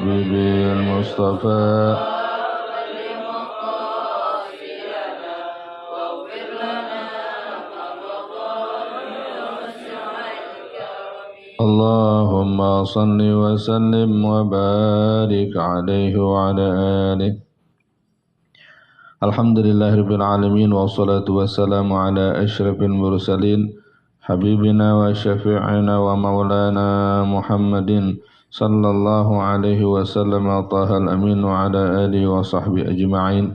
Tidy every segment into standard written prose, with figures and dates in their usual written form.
حبيبي المصطفى اللهم صل وسلم وبارك عليه وعلى آله. Alhamdulillahirabbil alamin wassalatu wassalamu ala asyrafil mursalin habibina wa syafi'ina wa maulana Muhammadin sallallahu alaihi wasallam tahal amin wa ala alihi wa sahbihi ajma'in.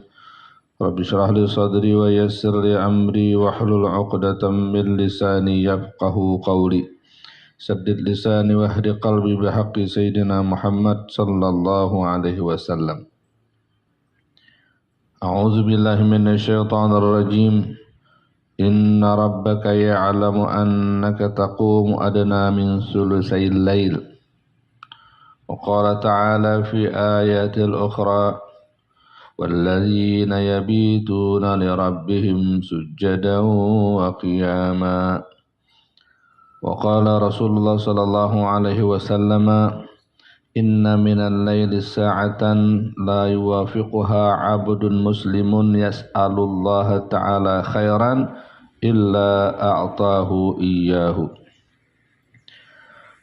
Rabbi shrah li sadri wa yassir li amri wa hlul 'uqdatam min lisani yafqahu qawli. Saddid lisani wa hdi qalbi bihaqqi sayyidina Muhammad sallallahu alaihi wasallam. A'udzu billahi minasyaitonir rajim. Inna rabbaka ya'lamu annaka taqumu adna min sulusayil lail. Wa qala ta'ala fi ayatil ukhra والذين يبيتون لربهم سجدا وقياما. وقال رسول الله صلى الله عليه وسلم إن من الليل ساعة لا يوافقها عبد مسلم يسأل الله تعالى خيرا إلا أعطاه إياه.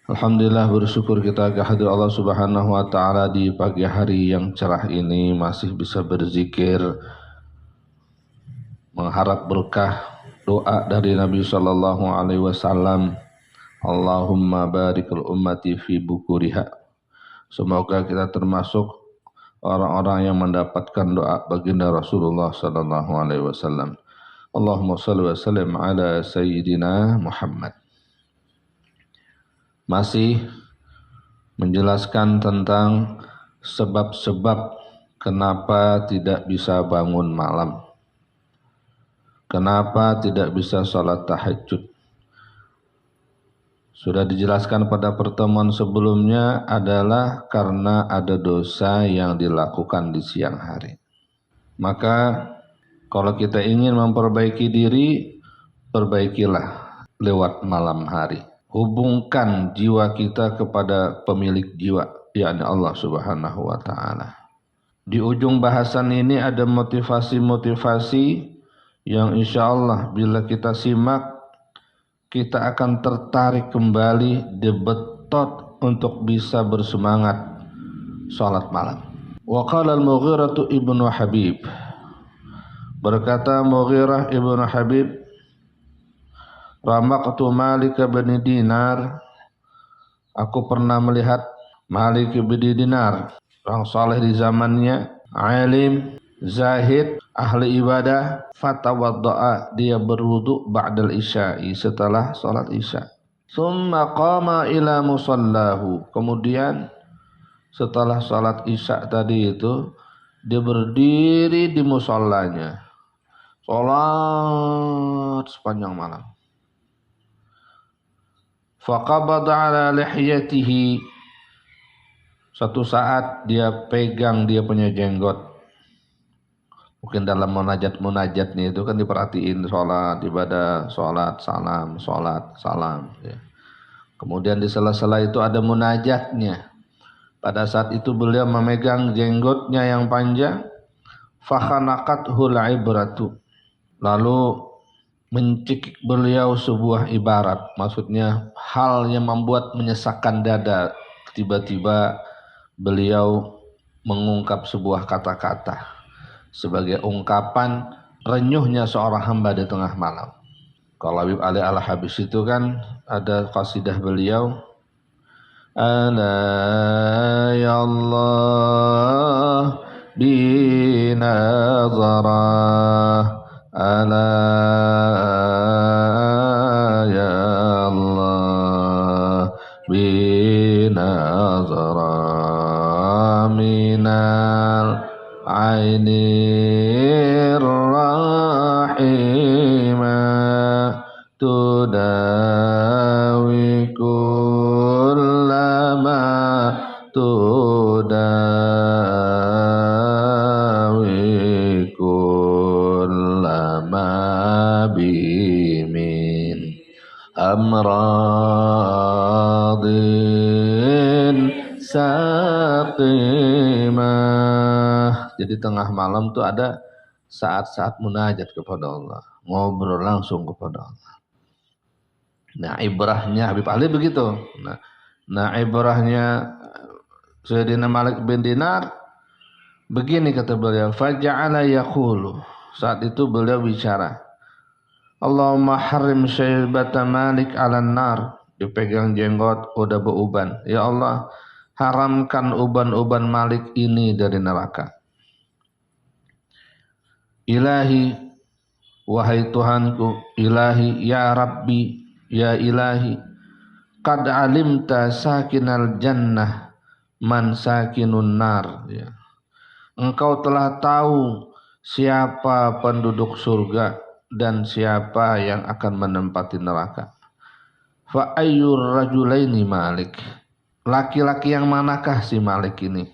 Alhamdulillah, bersyukur kita kehadirat Allah Subhanahu wa taala di pagi hari yang cerah ini masih bisa berzikir, mengharap berkah doa dari Nabi sallallahu alaihi wasallam. Allahumma barikil ummati fi bukuriha. Semoga kita termasuk orang-orang yang mendapatkan doa baginda Rasulullah sallallahu alaihi wasallam. Allahumma shalli wa sallim ala sayyidina Muhammad. Masih menjelaskan tentang sebab-sebab kenapa tidak bisa bangun malam. Kenapa tidak bisa salat tahajud. Sudah dijelaskan pada pertemuan sebelumnya adalah karena ada dosa yang dilakukan di siang hari. Maka kalau kita ingin memperbaiki diri, perbaikilah lewat malam hari. Hubungkan jiwa kita kepada pemilik jiwa, yakni Allah Subhanahu wa taala. Di ujung bahasan ini ada motivasi-motivasi yang insya Allah bila kita simak, kita akan tertarik kembali dibetot untuk bisa bersemangat salat malam. Wa qala al-Mughirah ibnu Habib, berkata Mughirah ibnu Habib, Ramaqtu Malik bin Dinar, aku pernah melihat Malik bin Dinar, orang saleh di zamannya, alim, zahid, ahli ibadah. Fatawadda'a, dia berwudu ba'dal isya'i, setelah salat isya. Summa qama ila musallahu, kemudian setelah salat isya tadi itu dia berdiri di musallanya, salat sepanjang malam. Faqabada ala lihiyatihi, satu saat dia pegang dia punya jenggot. Mungkin dalam munajatnya itu kan diperhatiin sholat, ibadah, sholat, salam. Ya. Kemudian di sela-sela itu ada munajatnya. Pada saat itu beliau memegang jenggotnya yang panjang. Fakhanaqathul ibratu, lalu mencekik beliau sebuah ibarat, maksudnya hal yang membuat menyesakkan dada. Tiba-tiba beliau mengungkap sebuah kata-kata sebagai ungkapan renyuhnya seorang hamba di tengah malam. Kalau Habib Ali Al-Habis itu kan ada qasidah beliau, ala ya Allah binazarah, ala ya Allah binazarah minal ainir rahimah tudawi kullama tudawi kullama bimin amradin sa qimah. Jadi tengah malam tuh ada saat-saat munajat kepada Allah, ngobrol langsung kepada Allah. Nah, ibrahnya Habib Ali begitu. Nah ibrahnya Sayyidina Malik bin Dinar begini kata beliau, faja'ala yaqulu. Saat itu beliau bicara, Allahumma harim syaibata Malik 'alan nar. Dipegang jenggot udah beruban. Ya Allah, haramkan uban-uban Malik ini dari neraka. Ilahi, wahai Tuhanku, ilahi, ya Rabbi, ya ilahi, qad alimta sakinal jannah man sakinun nar. Ya. Engkau telah tahu siapa penduduk surga dan siapa yang akan menempati neraka. Fa ayyur rajulaini Malik. Laki-laki yang manakah si Malik ini?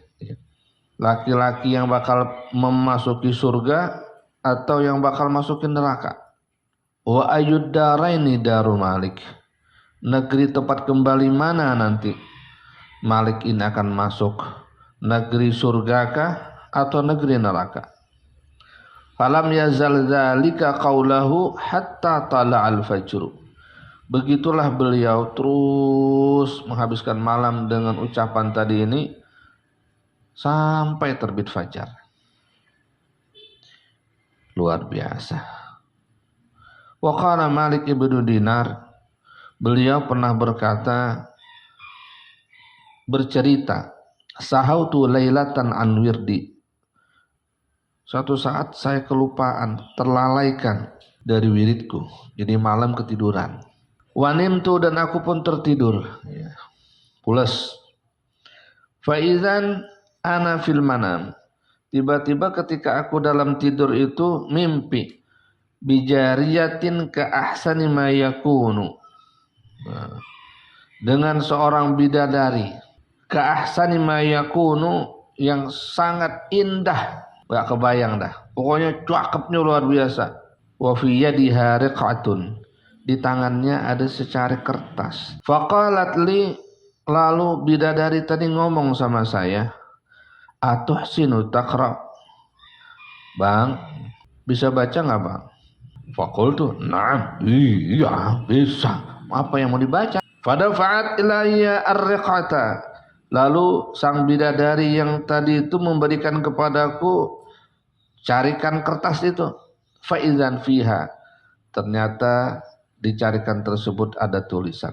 Laki-laki yang bakal memasuki surga atau yang bakal masukin neraka? Wa ayyud daraini daru Malik. Negeri tempat kembali mana nanti Malik ini akan masuk? Negeri surgakah atau negeri neraka? Falam yazal dzalika qaulahu hatta tala'al fajr. Begitulah beliau terus menghabiskan malam dengan ucapan tadi ini sampai terbit fajar. Luar biasa. Wa qala Malik ibnu Dinar, beliau pernah bercerita, sahautu lailatan an wirdi. Suatu saat saya kelupaan, terlalaikan dari wiridku. Jadi malam ketiduran. Wanimtu, dan aku pun tertidur. Ya. Pulas. Faizan ana fil manam. Tiba-tiba ketika aku dalam tidur itu mimpi. Bijariyatin ka ahsani ma yakunu. Nah, dengan seorang bidadari. Ka ahsani ma yakunu, yang sangat indah. Gak kebayang dah. Pokoknya cakepnya luar biasa. Wa fi yadiha riqatun. Di tangannya ada secari kertas. Faqalat li, lalu bidadari tadi ngomong sama saya, atuhsinu taqra. Bang, bisa baca nggak bang? Faqultu, na'am, iya bisa. Apa yang mau dibaca? Fadafa'at ilayya ar-riqata. Lalu sang bidadari yang tadi itu memberikan kepadaku, carikan kertas itu. Faizan fiha. Ternyata dicarikan tersebut ada tulisan.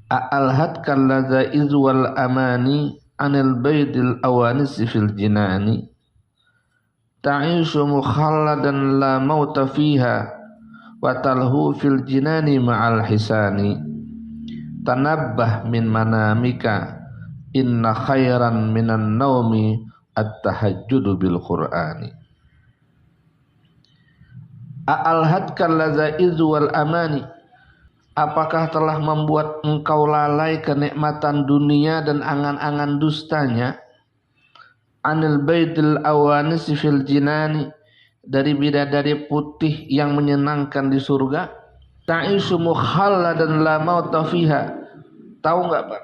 A'alhatkal ladzaiz wal amani anil baydil awanis fil jinani. Ta'ishu mukhalladan la mauta fiha wa talhu fil jinani ma'al hisani. Tanabbah min manamika inna khairan minan naumi at-tahajjudu bil qur'ani. A'alhatkal ladzaizu wal amani. Apakah telah membuat engkau lalai kenikmatan dunia dan angan-angan dustanya? Anil baydil awanis fil jinani, dari bidadari putih yang menyenangkan di surga. Ta'isu mukhalladan la mauta fiha. Tahu enggak Pak?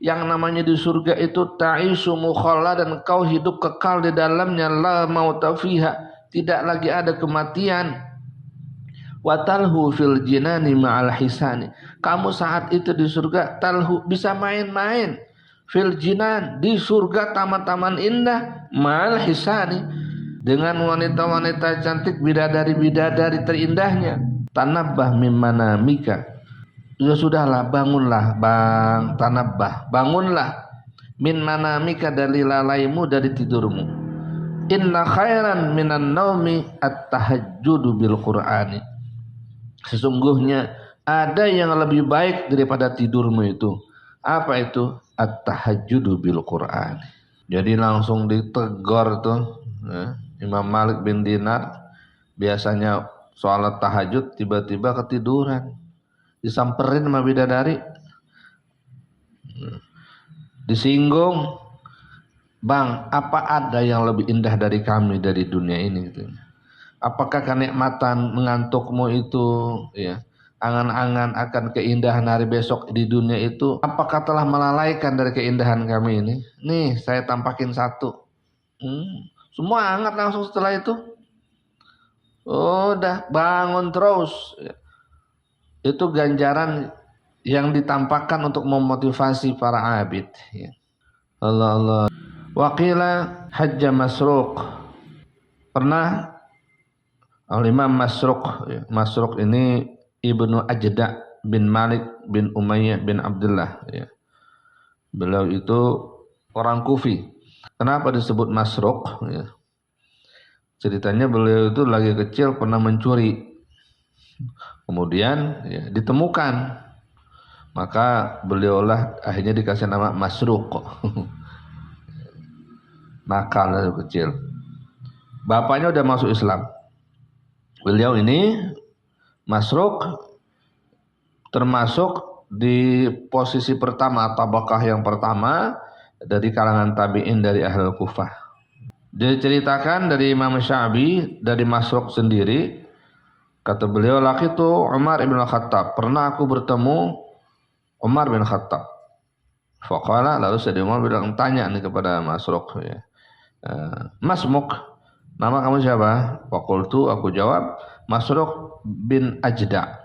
Yang namanya di surga itu ta'isu mukhalladan, kau hidup kekal di dalamnya, la mauta fiha, tidak lagi ada kematian. Watalhu fil jinani ma'al hisani. Kamu saat itu di surga talhu, bisa main-main. Fil jinan, di surga taman-taman indah, ma'al hisani, dengan wanita-wanita cantik, bidadari-bidadari terindahnya. Tanabbah min manamika. Ya sudahlah, bangunlah bang, tanabbah, bangunlah min manamika, dari lalaimu, dari tidurmu. Inna khairan minan naumi at-tahajjudu bil qur'ani. Sesungguhnya ada yang lebih baik daripada tidurmu itu. Apa itu? At-tahajjudu bil Qur'an. Jadi langsung ditegur tuh Imam Malik bin Dinar. Biasanya sholat tahajud, tiba-tiba ketiduran. Disamperin sama bidadari. Disinggung. Bang, apa ada yang lebih indah dari kami dari dunia ini? Gitu. Apakah kenikmatan mengantukmu itu, ya, angan-angan akan keindahan hari besok di dunia itu, apakah telah melalaikan dari keindahan kami ini? Nih, saya tampakin satu. Semua hangat langsung setelah itu. Udah bangun terus. Itu ganjaran yang ditampakkan untuk memotivasi para abid. Allah Allah. Waqila hajja Masruq. Pernah Al-Imam Masruq ini Ibnu Ajda bin Malik bin Umayyah bin Abdullah. Beliau itu orang Kufi. Kenapa disebut Masruq? Ceritanya beliau itu lagi kecil pernah mencuri. Kemudian ditemukan. Maka beliaulah akhirnya dikasih nama Masruq. Nakal dari kecil. Bapaknya udah masuk Islam. Beliau ini Masruq termasuk di posisi pertama, tabaqah yang pertama dari kalangan tabi'in dari Ahlul Kufah. Diceritakan dari Imam Syafi'i dari Masruq sendiri, kata beliau, laqitu Umar bin Khattab, pernah aku bertemu Umar bin Khattab. Faqala, lalu Sayyidina Umar bilang, tanya nih kepada Masruq, Masmuk, nama kamu siapa? Faqultu, aku jawab, Masruq bin Ajda.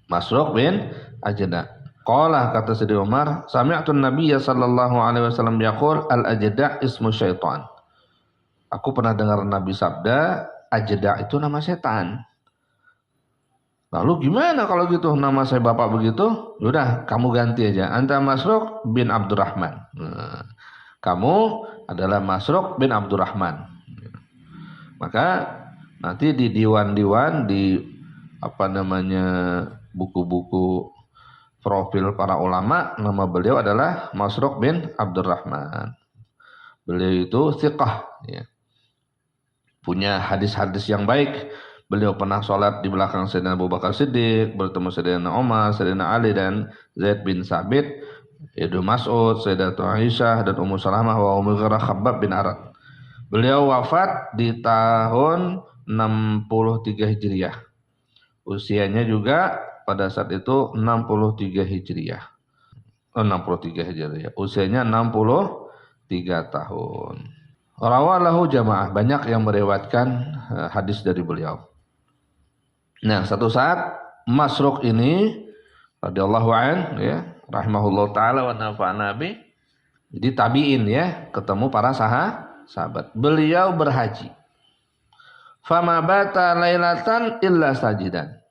Masruq bin Ajda. Qala, kata Sayyidina Umar, sami'tu Nabiyya sallallahu alaihi wasallam yaqul al-Ajda ismu syaitan. Aku pernah dengar Nabi sabda, Ajda itu nama setan. Lalu gimana kalau gitu, nama saya bapak begitu? Yaudah, kamu ganti aja. Anta Masruq bin Abdurrahman. Kamu adalah Masruq bin Abdurrahman. Maka nanti di diwan-diwan, di buku-buku profil para ulama, nama beliau adalah Masruq bin Abdurrahman. Beliau itu thiqah, punya hadis-hadis yang baik. Beliau pernah sholat di belakang Sayyidina Abu Bakar Siddiq, bertemu Sayyidina Umar, Sayyidina Ali dan Zaid bin Sabit, Ibnu Mas'ud, Sayyidatuna Aisyah dan Ummu Salamah wa Ummu Ghirah Khabbab bin Arad. Beliau wafat di tahun 63 Hijriah. Usianya juga pada saat itu 63 Hijriah. 63 Hijriah. Usianya 63 tahun. Rawalahu jamaah, banyak yang meriwayatkan hadis dari beliau. Nah, satu saat Masruq ini radhiyallahu an, rahimahullah taala wa nafa'ana bi, jadi tabi'in ketemu para sahabat. Beliau berhaji. Fama bata lailatan illa sajidan.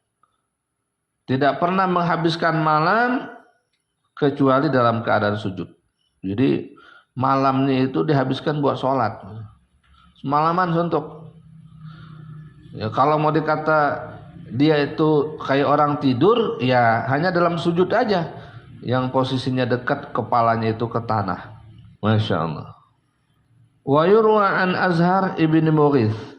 Tidak pernah menghabiskan malam kecuali dalam keadaan sujud. Jadi malamnya itu dihabiskan buat sholat. Semalaman suntuk. Kalau mau dikata dia itu kayak orang tidur, hanya dalam sujud aja, yang posisinya dekat kepalanya itu ke tanah. Masya Allah. Wa yurwa an Azhar ibn Mughith.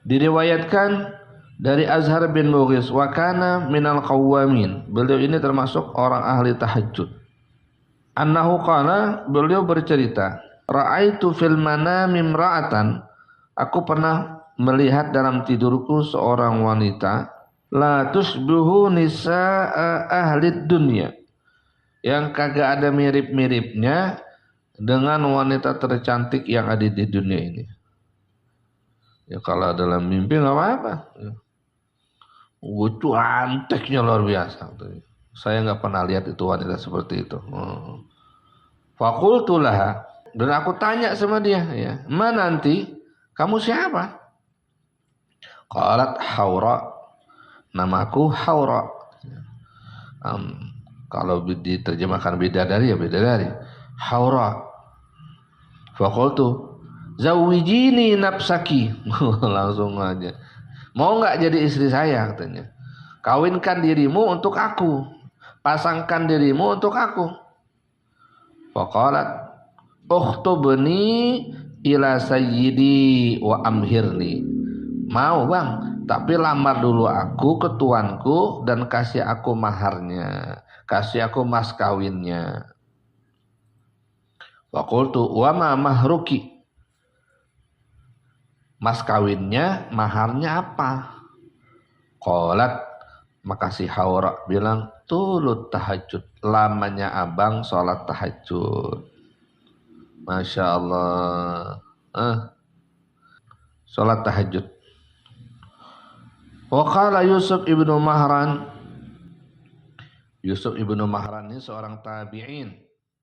Diriwayatkan dari Azhar bin Mughith, wa kana minal qawwamin. Beliau ini termasuk orang ahli tahajud. Annahu qala, beliau bercerita, ra'aitu fil manami imra'atan, aku pernah melihat dalam tidurku seorang wanita, la tusbihu nisaa ahli dunya, yang kagak ada mirip-miripnya dengan wanita tercantik yang ada di dunia ini. Kalau dalam mimpi nggak apa-apa. Itu anteknya luar biasa. Saya nggak pernah lihat itu wanita seperti itu. Faqultu laha, dan aku tanya sama dia, "Ma nanti? Kamu siapa?" Qalat Haura, namaku Haura. Kalau diterjemahkan bidadari, bidadari. Haura. Faqultu, "Zawwijini nafsaki." Langsung aja. Mau nggak jadi istri saya, katanya. Kawinkan dirimu untuk aku. Pasangkan dirimu untuk aku. Faqalat, "Ukhtubni ila sayyidi wa amhirni." Mau bang, tapi lamar dulu aku ke tuanku dan kasih aku maharnya, kasih aku mas kawinnya. Faqultu, "Wa ma mahruki?" Mas kawinnya, maharnya apa? Qalat, Maka si Haura bilang, tulut tahajud, lamanya abang sholat tahajud. Masya Allah. Sholat tahajud. Waqala Yusuf ibnu Mahran. Yusuf ibnu Mahran ini seorang tabi'in.